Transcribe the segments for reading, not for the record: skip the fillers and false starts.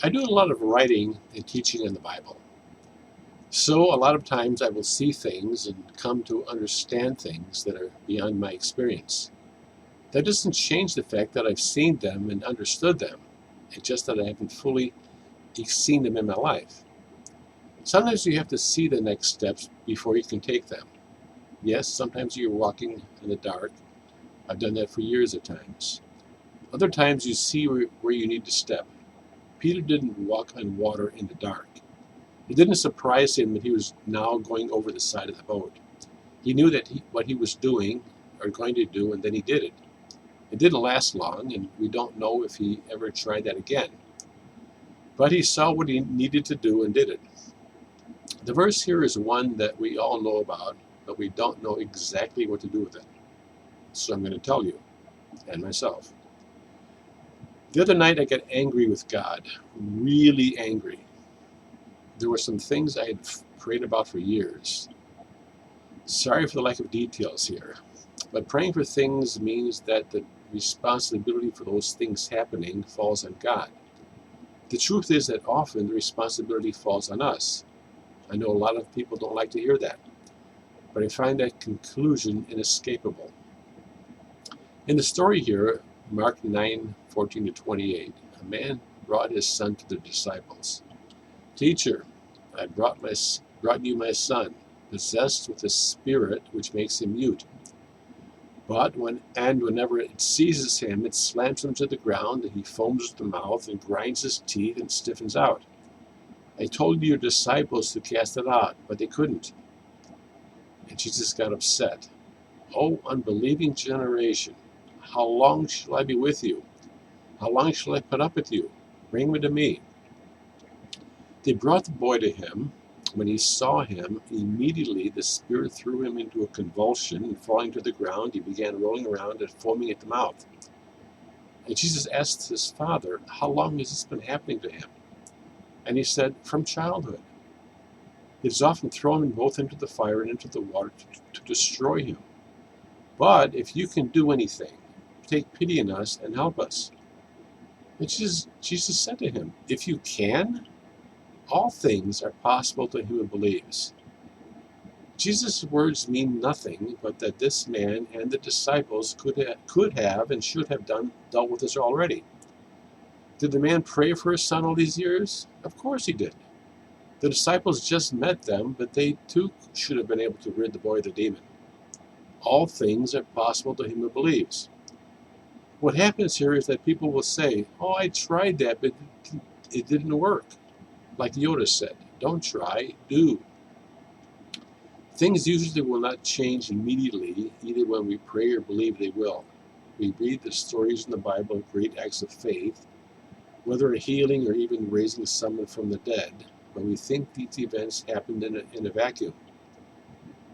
I do a lot of writing and teaching in the Bible. So a lot of times I will see things and come to understand things that are beyond my experience. That doesn't change the fact that I've seen them and understood them. It's just that I haven't fully seen them in my life. Sometimes you have to see the next steps before you can take them. Yes, sometimes you're walking in the dark. I've done that for years at times. Other times you see where you need to step. Peter didn't walk on water in the dark. It didn't surprise him that he was now going over the side of the boat. He knew that what he was doing or going to do, and then he did it. It didn't last long, and we don't know if he ever tried that again. But he saw what he needed to do and did it. The verse here is one that we all know about, but we don't know exactly what to do with it. So I'm going to tell you, and myself. The other night I got angry with God, really angry. There were some things I had prayed about for years. Sorry for the lack of details here, but praying for things means that the responsibility for those things happening falls on God. The truth is that often the responsibility falls on us. I know a lot of people don't like to hear that, but I find that conclusion inescapable. In the story here, Mark 9:14 to 28, a man brought his son to the disciples. Teacher, I brought you my son, possessed with a spirit which makes him mute. But whenever it seizes him, it slams him to the ground, and he foams at the mouth and grinds his teeth and stiffens out. I told your disciples to cast it out, but they couldn't. And Jesus got upset. Oh, unbelieving generation, how long shall I be with you? How long shall I put up with you? Bring him to me. They brought the boy to him. When he saw him, immediately the spirit threw him into a convulsion, and falling to the ground, he began rolling around and foaming at the mouth. And Jesus asked his father, how long has this been happening to him? And he said, from childhood. It has often thrown him both into the fire and into the water to destroy him. But if you can do anything, take pity on us and help us. And Jesus said to him, if you can, all things are possible to him who believes. Jesus' words mean nothing but that this man and the disciples could have and should have dealt with this already. Did the man pray for his son all these years? Of course he did. The disciples just met them, but they too should have been able to rid the boy of the demon. All things are possible to him who believes. What happens here is that people will say, oh, I tried that, but it didn't work. Like Yoda said, don't try, do. Things usually will not change immediately, either when we pray or believe they will. We read the stories in the Bible of great acts of faith, whether a healing or even raising someone from the dead, but we think these events happened in a vacuum.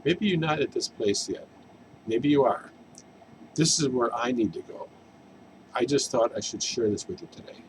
Maybe you're not at this place yet. Maybe you are. This is where I need to go. I just thought I should share this with you today.